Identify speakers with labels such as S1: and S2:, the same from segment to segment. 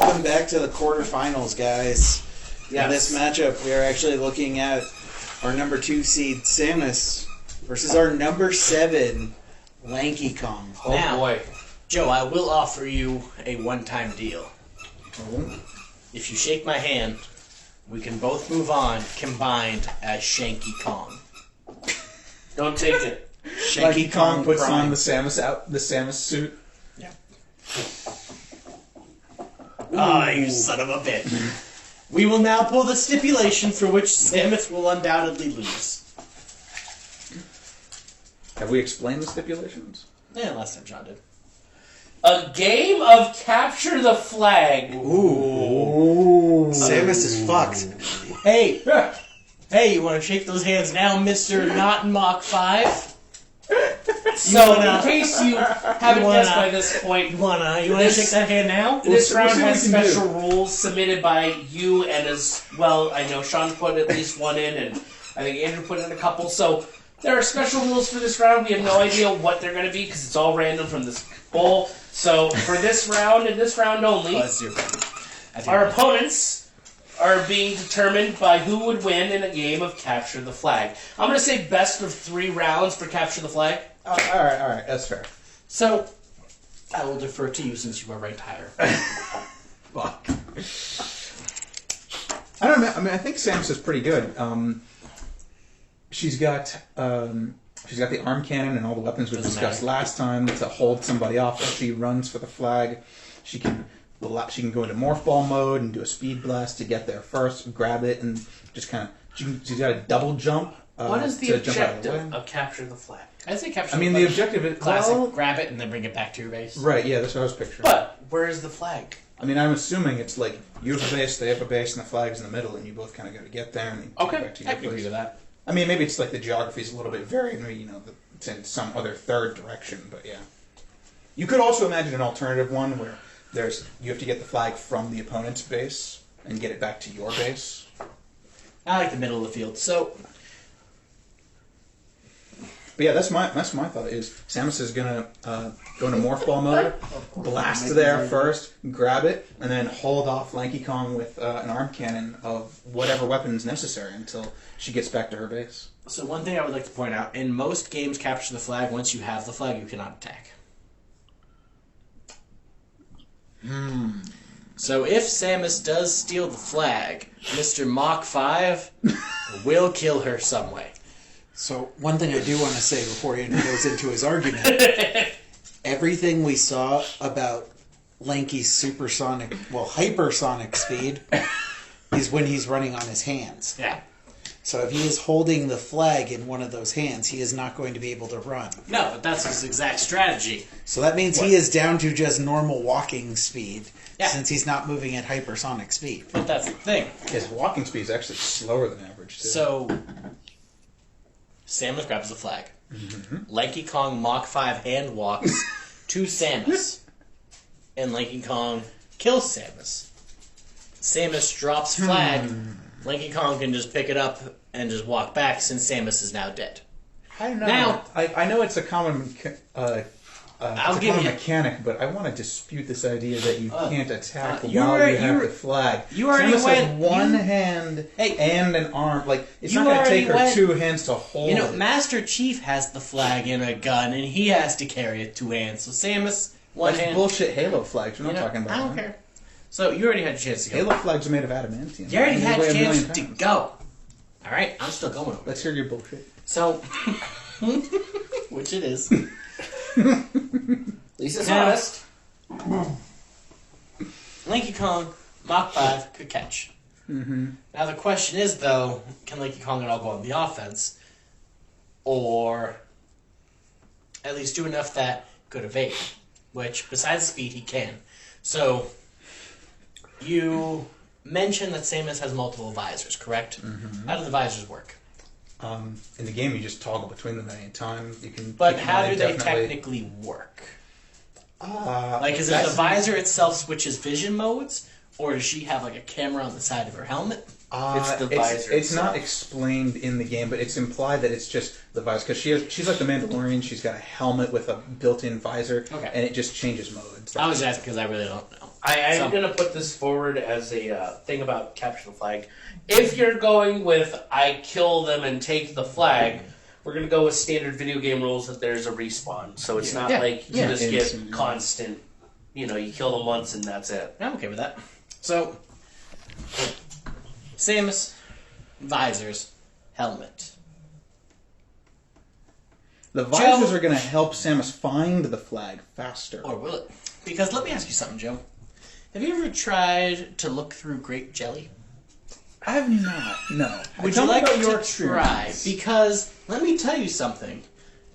S1: Welcome back to the quarterfinals, guys.
S2: Yes.
S1: In this matchup, we are actually looking at our number 2 seed, Samus, versus our number 7, Lanky Kong.
S2: Oh
S3: Now,
S2: boy.
S3: Joe, I will offer you a one-time deal.
S1: Oh.
S3: If you shake my hand, we can both move on, combined as Shanky Kong.
S2: Don't take it.
S1: Shanky
S4: Lanky Kong puts
S1: Prime.
S4: on the Samus suit.
S3: Yeah. Ah, you son of a bitch. We will now pull the stipulation for which Samus will undoubtedly lose.
S4: Have we explained the stipulations?
S3: Yeah, last time John did.
S2: A game of capture the flag.
S1: Ooh. Samus is fucked.
S3: Hey! Hey, you want to shake those hands now, Mr. Not in Mach 5?
S2: So, in case you haven't guessed by this point,
S3: You wanna shake that hand now?
S2: this
S4: We'll
S2: round
S4: see what
S2: has
S4: we can
S2: special rules submitted by you, and as well, I know Sean put at least one in, and I think Andrew put in a couple. So there are special rules for this round. We have no idea what they're going to be because it's all random from this bowl. So for this round and this round only, our opponents are being determined by who would win in a game of capture the flag. I'm going to say best of 3 rounds for capture the flag.
S4: All right, that's fair.
S3: So, I will defer to you since you are ranked higher.
S4: Fuck. I don't know. I mean, I think Samus is pretty good. She's got the arm cannon and all the weapons we discussed last time to hold somebody off as she runs for the flag. She can go into morph ball mode and do a speed blast to get there first, grab it, and just kind of. She's got a double jump.
S2: What is the
S4: to jump out of the way.
S2: objective of capture the flag?
S3: I'd say capture
S4: I mean, the objective is
S3: classic.
S4: well,
S3: Grab it and then bring it back to your base.
S4: right. Yeah, that's what I was picturing.
S2: But where is the flag?
S4: I mean, I'm assuming it's like you have a base, they have a base, and the flag's in the middle, and you both kind of got to get there and then
S2: Okay,
S4: get back to your
S3: I can
S4: place.
S3: agree with that.
S4: I mean, maybe it's like the geography's a little bit varied, maybe, you know, it's in some other third direction, but yeah. You could also imagine an alternative one where you have to get the flag from the opponent's base and get it back to your base.
S3: I like the middle of the field. So,
S4: But yeah, that's my thought is Samus is gonna go into morph ball mode, blast there first, grab it, and then hold off Lanky Kong with an arm cannon of whatever weapons necessary until she gets back to her base.
S3: so one thing I would like to point out, in most games capture the flag, once you have the flag, you cannot attack. So if Samus does steal the flag, Mr. Mach 5 will kill her some way.
S1: So, one thing I do want to say before Andrew goes into his argument, everything we saw about Lanky's hypersonic speed is when he's running on his hands.
S3: Yeah.
S1: So if he is holding the flag in one of those hands, he is not going to be able to run.
S3: No, but that's his exact strategy.
S1: So that means he is down to just normal walking speed,
S3: Yeah.
S1: since he's not moving at hypersonic speed.
S3: But that's the thing.
S4: His walking speed is actually slower than average, too.
S3: So, Samus grabs the flag. Lanky Kong Mach 5 hand walks to Samus. And Lanky Kong kills Samus. Samus drops flag. Lanky Kong can just pick it up and just walk back since Samus is now dead.
S4: I don't know.
S3: Now-
S4: I know it's a common mechanic, but I want to dispute this idea that you can't attack while you have the flag.
S3: You already
S4: Samus
S3: went-
S4: has one hand and an arm. Like, it's
S3: You
S4: not going to
S3: already
S4: take her
S3: went-
S4: 2 hands to hold
S3: You know,
S4: it.
S3: Master Chief has the flag in a gun, and he has to carry it 2 hands. So Samus, one
S4: That's
S3: hand.
S4: bullshit Halo flags. We're
S3: You
S4: not
S3: know,
S4: talking about
S3: I don't
S4: that.
S3: care. So you already had a chance to go.
S4: Halo flags are made of adamantium.
S3: You already
S4: They
S3: had
S4: weigh
S3: a
S4: a
S3: chance
S4: million
S3: to
S4: pounds.
S3: go. Alright, I'm still going over
S4: Let's hear your bullshit.
S3: So, which it is.
S2: Lisa's
S3: Now-
S2: honest.
S3: Lanky Kong, Mach 5, could catch. Now the question is, though, can Lanky Kong at all go on the offense? Or at least do enough that could evade? Which, besides speed, he can. So, you mentioned that Samus has multiple visors, correct? How do the visors work?
S4: In the game, you just toggle between them at any time. You can.
S3: But
S4: keep them
S3: how
S4: on
S3: do they
S4: indefinitely.
S3: technically work?
S4: Like,
S3: Is it the visor itself switches vision modes? Or does she have like a camera on the side of her helmet?
S2: It's the visor
S4: It's not
S2: itself.
S4: explained in the game, but it's implied that it's just the visor. Because she's like the Mandalorian. She's got a helmet with a built-in visor,
S3: Okay.
S4: and it just changes modes.
S3: I was asking because I really don't know.
S2: I'm going to put this forward as a thing about capture the flag. If you're going with I kill them and take the flag, we're going to go with standard video game rules that there's a respawn. So it's not like you just get constant, you kill them once and that's it.
S3: I'm okay with that. So, Samus, visors, helmet.
S4: The visors are going to help Samus find the flag faster.
S3: Or will it? Because let me ask you something, Joe. Have you ever tried to look through grape jelly?
S4: I have not. No.
S3: Would you like to try? Because let me tell you something.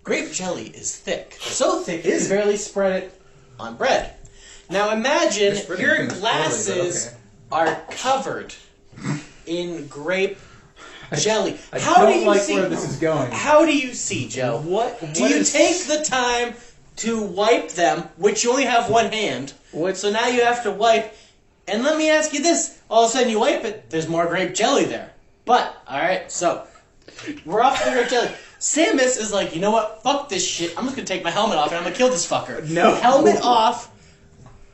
S3: Grape jelly is thick. So thick you can barely spread it on bread. Now imagine your glasses are covered in grape jelly.
S4: How do you see where this is going?
S3: How do you see, Joe? Do you take the time to wipe them, which you only have one hand? So now you have to wipe. And let me ask you this. All of a sudden you wipe it, there's more grape jelly there. But, alright, so, we're off the grape jelly. Samus is like, you know what? Fuck this shit. I'm just going to take my helmet off and I'm going to kill this fucker.
S4: No.
S3: Helmet off.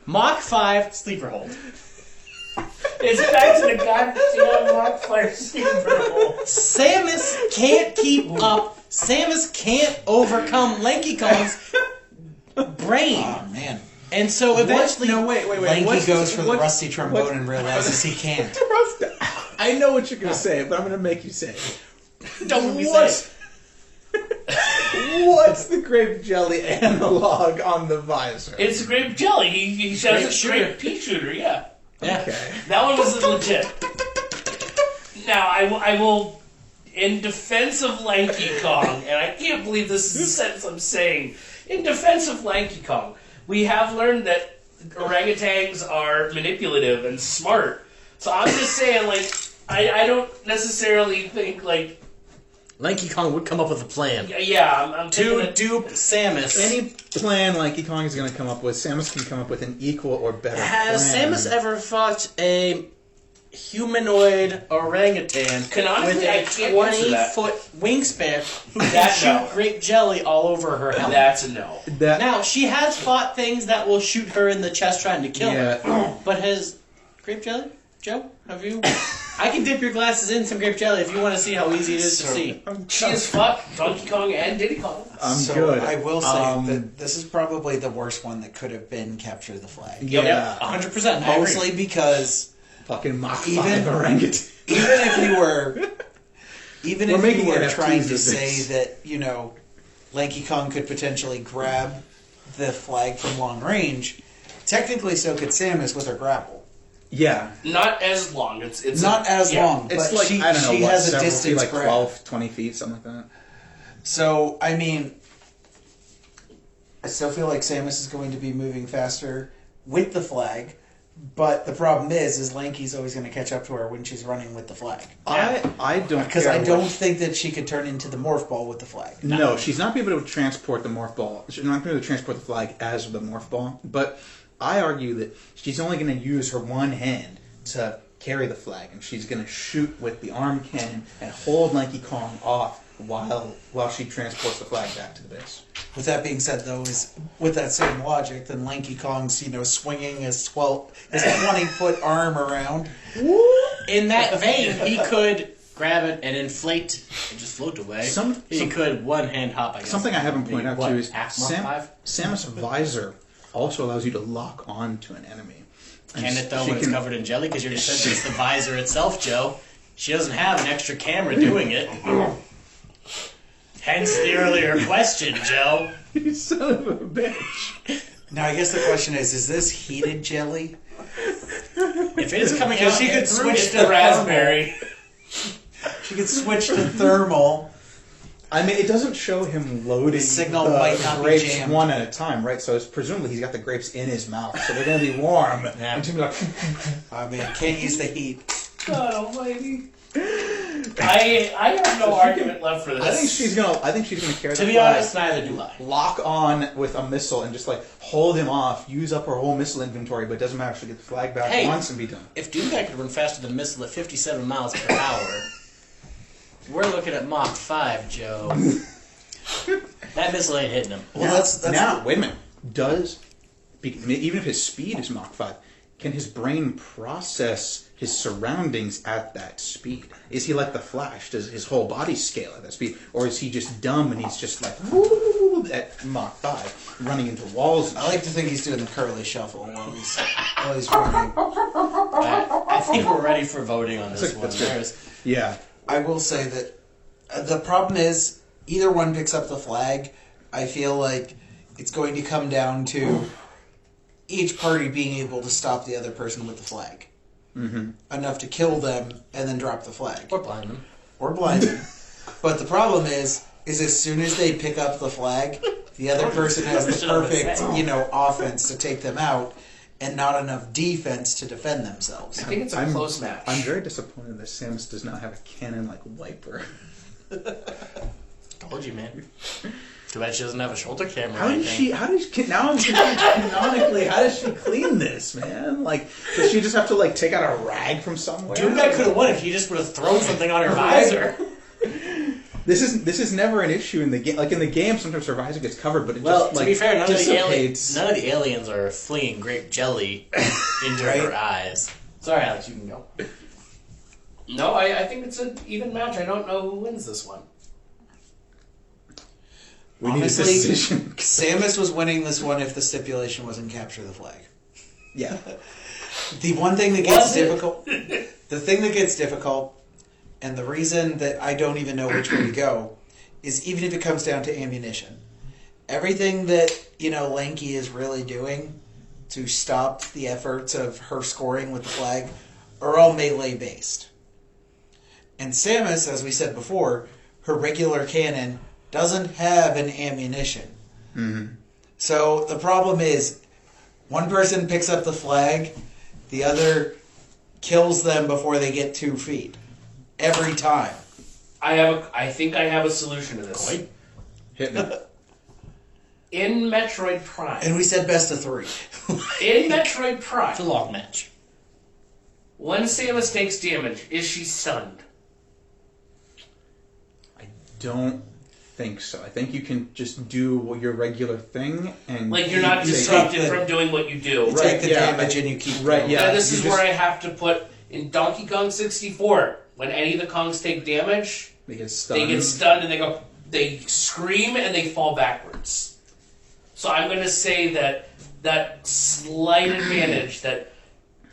S3: Mach 5, sleeper hold.
S2: It's back to the goddamn Mach 5 sleeper hold.
S3: Samus can't keep up. Samus can't overcome Lanky Kong's brain.
S5: Oh, man.
S3: And so eventually...
S4: No, wait.
S5: Lanky goes for the rusty trombone and realizes he can't.
S4: I know what you're going to say, but I'm going to make you say it.
S3: Don't let me say it.
S4: What's the grape jelly analog on the visor?
S2: It's grape jelly. He says it's grape pea shooter, yeah.
S4: Okay.
S2: That one was legit. Now, I will, in defense of Lanky Kong, and I can't believe this is the sentence I'm saying, in defense of Lanky Kong, we have learned that orangutans are manipulative and smart. So I'm just saying, I don't necessarily think,
S3: Lanky Kong would come up with a plan.
S2: I'm
S3: To dupe Samus.
S4: Any plan Lanky Kong is going to come up with, Samus can come up with an equal or better
S3: Has
S4: plan.
S3: Samus ever fought a humanoid orangutan
S2: Canonically,
S3: with
S2: I
S3: a
S2: can't answer that.
S3: 20-foot wingspan who can
S2: That,
S3: shoot
S2: no.
S3: grape jelly all over her helmet?
S2: That's a no.
S3: Now, she has fought things that will shoot her in the chest trying to kill her. But has grape jelly? Joe, have you... I can dip your glasses in some grape jelly if you want to see how easy it is to see.
S2: She has fucked Donkey Kong and Diddy Kong.
S4: I'm good.
S5: I will say that this is probably the worst one that could have been Capture the Flag.
S4: Yeah.
S3: 100%.
S5: Mostly because
S4: Fucking Mach 5
S5: Even-
S4: orangutan.
S5: even if you were
S4: NFTs
S5: trying to
S4: of
S5: say
S4: this.
S5: that, Lanky Kong could potentially grab the flag from long range, technically so could Samus with her grapple.
S4: Yeah.
S2: Not as long. It's
S5: Not as long,
S4: It's
S5: but
S4: like,
S5: she
S4: I don't know,
S5: she
S4: what,
S5: has a
S4: several
S5: distance
S4: feet, like
S5: grab.
S4: 12, 20 feet, something like that.
S5: So, I mean, I still feel like Samus is going to be moving faster with the flag, but the problem is Lanky's always going to catch up to her when she's running with the flag.
S4: I don't
S5: Because
S4: care
S5: I don't
S4: what-
S5: think that she could turn into the morph ball with the flag.
S4: No, she's not able to transport the morph ball. She's not able to transport the flag as the morph ball. But I argue that she's only going to use her one hand to carry the flag, and she's going to shoot with the arm cannon and hold Lanky Kong off while she transports the flag back to the base.
S5: With that being said, though, is with that same logic, then Lanky Kong's swinging his 20-foot arm around.
S3: In that vein, he could grab it and inflate and just float away. He could one-hand hop, I guess.
S4: Something I haven't pointed out, too, is
S3: half Mach 5?
S4: Samus' visor also allows you to lock on to an enemy. And
S3: Can it, though,
S4: she
S3: when it's covered in jelly? Because you just said it's the visor itself, Joe. She doesn't have an extra camera doing it. Hence the earlier question, Joe.
S4: You son of a bitch.
S5: Now, I guess the question is this heated jelly?
S3: If it is coming out,
S5: She could
S3: through
S5: switch
S3: it,
S5: to
S2: Raspberry.
S5: She could switch to thermal.
S4: I mean, it doesn't show him loading
S5: The signal
S4: the
S5: might not be
S4: grapes
S5: jammed.
S4: one at a time, right? So presumably he's got the grapes in his mouth, so they're going to be warm.
S3: Yeah.
S4: And she'll be like,
S5: I mean, can't use the heat.
S2: God almighty. I have no argument left for this.
S4: I think she's gonna carry
S3: To
S4: the
S3: be
S4: flag,
S3: honest, neither do I.
S4: lock on with a missile, and just hold him off. Use up her whole missile inventory, but it doesn't matter. She'll get the flag back
S3: Hey.
S4: once and be done.
S3: If Doomguy could run faster than missile at 57 miles per hour, we're looking at Mach 5, Joe. That missile ain't hitting him.
S5: Well, that's
S4: now. Wait a minute. Even if his speed is Mach 5, can his brain process his surroundings at that speed? Is he like the Flash? Does his whole body scale at that speed? Or is he just dumb and he's just like, woo, at Mach 5, running into walls and
S5: I like to think he's doing the curly shuffle while he's running.
S3: I think we're ready for voting on this one.
S4: That's good.
S3: There's-
S4: Yeah.
S5: I will say that the problem is either one picks up the flag. I feel like it's going to come down to each party being able to stop the other person with the flag.
S4: Mm-hmm.
S5: Enough to kill them and then drop the flag.
S3: Or blind them.
S5: Or blind them. But the problem is as soon as they pick up the flag, the other person has the perfect, offense to take them out and not enough defense to defend themselves.
S2: I think it's a close match.
S4: I'm very disappointed that Samus does not have a cannon like Wiper.
S3: Told you, man. Too bad she doesn't have a shoulder camera.
S4: How does she, now I'm confused canonically, how does she clean this, man? Like, does she just have to, like, take out a rag from somewhere?
S3: Dude, that could have won if he just would have thrown something on her visor.
S4: This is never an issue in the game. Like, in the game, sometimes her visor gets covered, but it
S3: Well,
S4: just,
S3: to
S4: like,
S3: be fair, none of
S4: dissipates.
S3: the aliens are flinging grape jelly into her eyes. Sorry, Alex, you can go.
S2: No, I think it's an even match. I don't know who wins this one.
S4: We
S5: Honestly,
S4: need a decision.
S5: Samus was winning this one if the stipulation wasn't capture the flag.
S4: Yeah.
S5: The one thing that gets difficult, the thing that gets difficult, and the reason that I don't even know which way to go, is even if it comes down to ammunition. Everything that, Lanky is really doing to stop the efforts of her scoring with the flag are all melee based. And Samus, as we said before, her regular cannon doesn't have an ammunition.
S4: Mm-hmm.
S5: So the problem is, one person picks up the flag, the other kills them before they get 2 feet. Every time.
S2: I think I have a solution to this.
S3: Wait.
S4: Hit me.
S2: In Metroid Prime.
S5: And we said best of 3.
S2: In Metroid
S3: It's a
S2: Prime,
S3: long match.
S2: when Samus takes damage, is she stunned?
S4: I don't think so. I think you can just do your regular thing and
S2: Like, you're not
S5: You
S2: disrupted
S5: take the-
S2: from doing what you do.
S5: You take the
S4: yeah,
S5: damage and you keep
S4: right,
S5: going.
S4: yeah.
S2: And this
S4: you
S2: is
S4: just-
S2: where I have to put, in Donkey Kong 64, when any of the Kongs take damage,
S4: They get stunned.
S2: they get stunned and they scream and they fall backwards. So I'm going to say that slight advantage that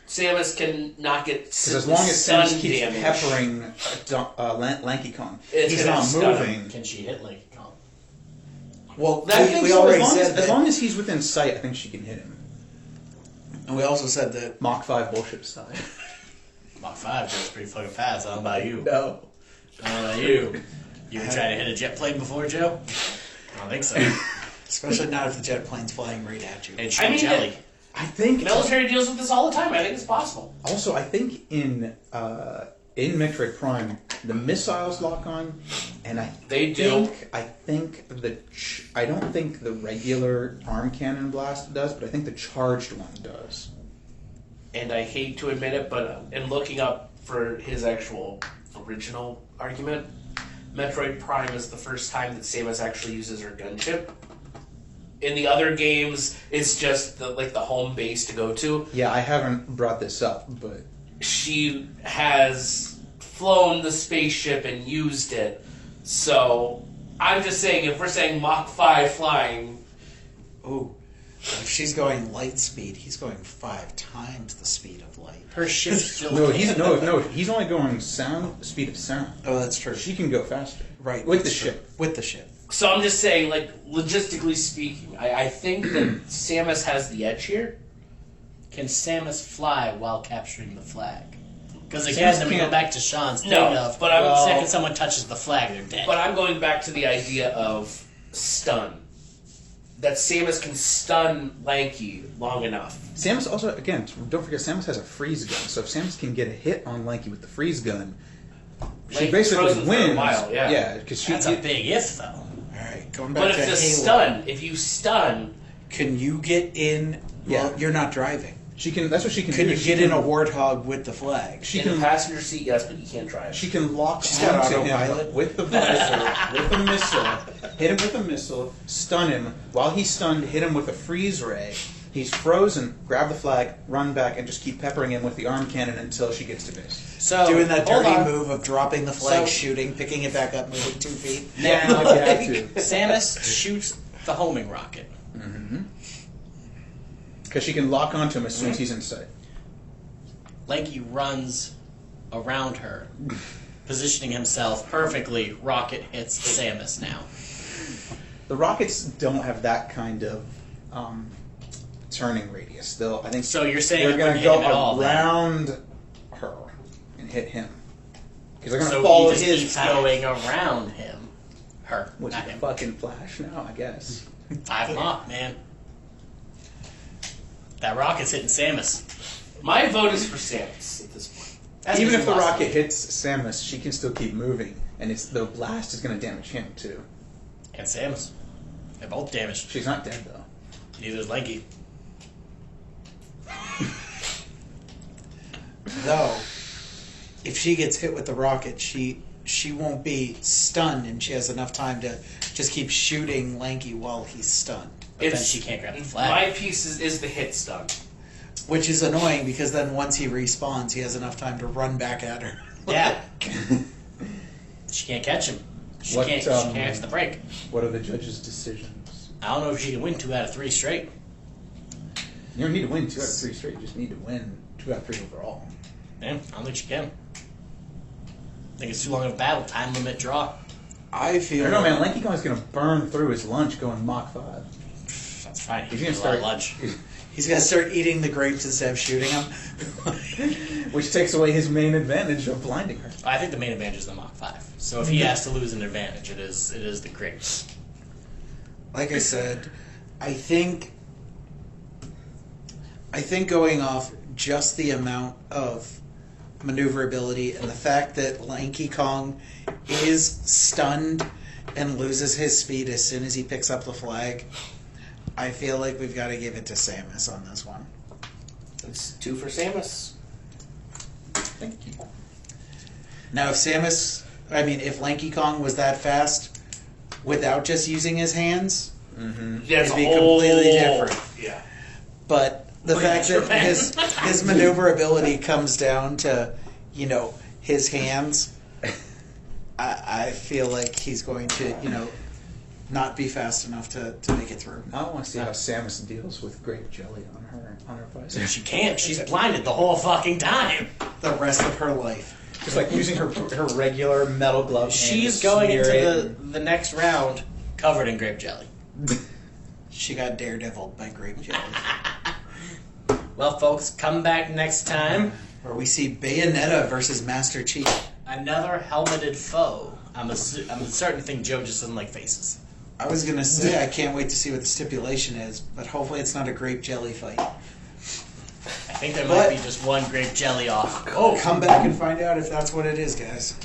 S2: Samus can not get
S4: Because as long as
S2: stun
S4: Samus keeps
S2: damage.
S4: peppering Lanky Kong,
S2: It's
S4: he's
S2: gonna
S4: not
S2: stun him.
S4: moving.
S3: Can she hit Lanky Kong?
S5: Well,
S4: I think
S5: we
S4: so,
S5: already
S4: as long
S5: said
S4: as,
S5: that.
S4: as long as he's within sight, I think she can hit him.
S5: And we also said that.
S4: Mach 5 bullshit aside.
S3: Mach 5 goes pretty fucking fast. I don't know about you.
S4: No.
S3: I don't know about you. You ever tried to hit a jet plane before, Joe? I don't think so.
S5: Especially not if the jet plane's flying right at you.
S3: And shoot jelly.
S4: I think
S2: Military deals with this all the time. I think it's possible.
S4: also I think in Metroid Prime the missiles lock on, and I
S2: They do.
S4: think I don't think the regular arm cannon blast does, but I think the charged one does.
S2: And I hate to admit it, but in looking up for his actual original argument, Metroid Prime is the first time that Samus actually uses her gunship. In the other games, it's just the home base to go to.
S4: Yeah, I haven't brought this up, but
S2: She has flown the spaceship and used it. So I'm just saying, if we're saying Mach 5 flying,
S5: Ooh. If she's going light speed, he's going 5 times the speed of light.
S3: Her ship still
S4: he's only going speed of sound.
S5: Oh, that's true.
S4: She can go faster.
S5: Right.
S4: With the
S5: that's true.
S4: ship.
S5: With the ship.
S2: so I'm just saying, logistically speaking, I think that Samus has the edge here.
S3: Can Samus fly while capturing the flag? Because again,
S4: Samus
S3: then we go
S4: can't.
S3: back to Sean's thing
S2: No,
S3: of
S2: but I'm-
S3: the second someone touches the flag, they're dead.
S2: But I'm going back to the idea of stun. That Samus can stun Lanky long enough.
S4: Samus also, again, don't forget, Samus has a freeze gun. So if Samus can get a hit on Lanky with the freeze gun, she
S2: Lanky
S4: basically
S2: frozen for a
S4: wins.
S2: while, yeah.
S4: because
S3: That's a big if, though.
S5: Alright, going back
S2: But
S5: to
S2: if the
S5: Halo.
S2: if you stun,
S5: Can you get in?
S4: Yeah.
S5: Well, you're not driving.
S4: she can. That's what she can
S5: Can
S4: do.
S5: you
S4: She
S5: get
S4: can-
S5: in a warthog with the flag?
S4: She
S2: in the
S4: can.
S2: passenger seat, yes, but you can't drive.
S4: She can lock
S5: She's got
S4: onto him
S5: autopilot.
S4: with the visor, with a missile, hit him with a missile, stun him. While he's stunned, hit him with a freeze ray, He's frozen. Grab the flag, run back, and just keep peppering him with the arm cannon until she gets to base.
S3: So
S5: Doing that
S3: hold
S5: dirty
S3: on.
S5: move of dropping the flag,
S3: So-
S5: shooting, picking it back up, moving 2 feet.
S3: Now,
S4: You have to.
S3: Samus shoots the homing rocket.
S4: Because she can lock onto him as soon as he's in sight.
S3: Lanky runs around her, positioning himself perfectly. Rocket hits Samus now.
S4: The rockets don't have that kind of turning radius. I think
S3: So you're saying
S4: they're
S3: it
S4: going
S3: wouldn't
S4: to
S3: hit him
S4: go
S3: at all, then?
S4: around her and hit him. Because they're going to
S3: So
S4: follow
S3: he just
S4: his
S3: keeps
S4: path.
S3: going around him. Her,
S4: Which
S3: not
S4: is a
S3: him.
S4: fucking Flash now, I guess.
S3: 5 Mach, man. That rocket's hitting Samus.
S2: My vote is for Samus at this point.
S3: That's
S4: Even
S3: because
S4: if the
S3: you lost
S4: rocket
S3: it.
S4: hits Samus, she can still keep moving, and the blast is going to damage him too.
S3: And Samus. They're both damaged.
S4: She's not dead though.
S3: Neither is Lanky.
S5: Though, if she gets hit with the rocket, she won't be stunned, and she has enough time to just keep shooting Lanky while he's stunned.
S3: But then she can't grab the flag.
S2: My piece is the hit stun.
S5: Which is annoying because then once he respawns, he has enough time to run back at her.
S3: Yeah. She can't catch him. She
S4: What,
S3: can't catch the break.
S4: What are the judges' decisions?
S3: I don't know if she can win 2 out of 3 straight.
S4: You don't need to win 2 out of 3 straight. You just need to win 2 out of 3 overall.
S3: Man, I don't think she can. I think it's too long of a battle. Time limit draw.
S5: I
S4: I
S5: feel
S4: don't know, man. Lanky Kong's going to burn through his lunch going Mach 5.
S3: That's fine.
S4: He's
S3: He's
S4: going to
S3: gonna
S4: start
S3: lunch.
S5: he's gonna start eating the grapes instead of shooting them.
S4: Which takes away his main advantage of blinding her.
S3: I think the main advantage is the Mach 5. So if he has to lose an advantage, it is the grapes.
S5: Like I said, I think going off just the amount of maneuverability and the fact that Lanky Kong is stunned and loses his speed as soon as he picks up the flag, I feel like we've got to give it to Samus on this one.
S2: It's 2 for Samus.
S4: Thank you.
S5: Now, if Lanky Kong was that fast without just using his hands,
S2: That's
S5: it'd be
S2: a whole-
S5: completely different.
S2: Yeah.
S5: But the fact that his maneuverability comes down to, his hands, I feel like he's going to, not be fast enough to make it through.
S4: I want to see how Samus deals with grape jelly on her visor.
S3: She can't. She's blinded the whole fucking time.
S5: The rest of her life.
S4: Just like using her regular metal glove.
S3: She's going into the next round covered in grape jelly.
S5: She got daredeviled by grape jelly.
S3: Well, folks, come back next time.
S5: Where we see Bayonetta versus Master Chief.
S3: Another helmeted foe. I'm starting to think Joe just doesn't like faces.
S5: I was going to say, I can't wait to see what the stipulation is, but hopefully it's not a grape jelly fight.
S3: I think there might be just one grape jelly off.
S5: Oh, come back and find out if that's what it is, guys.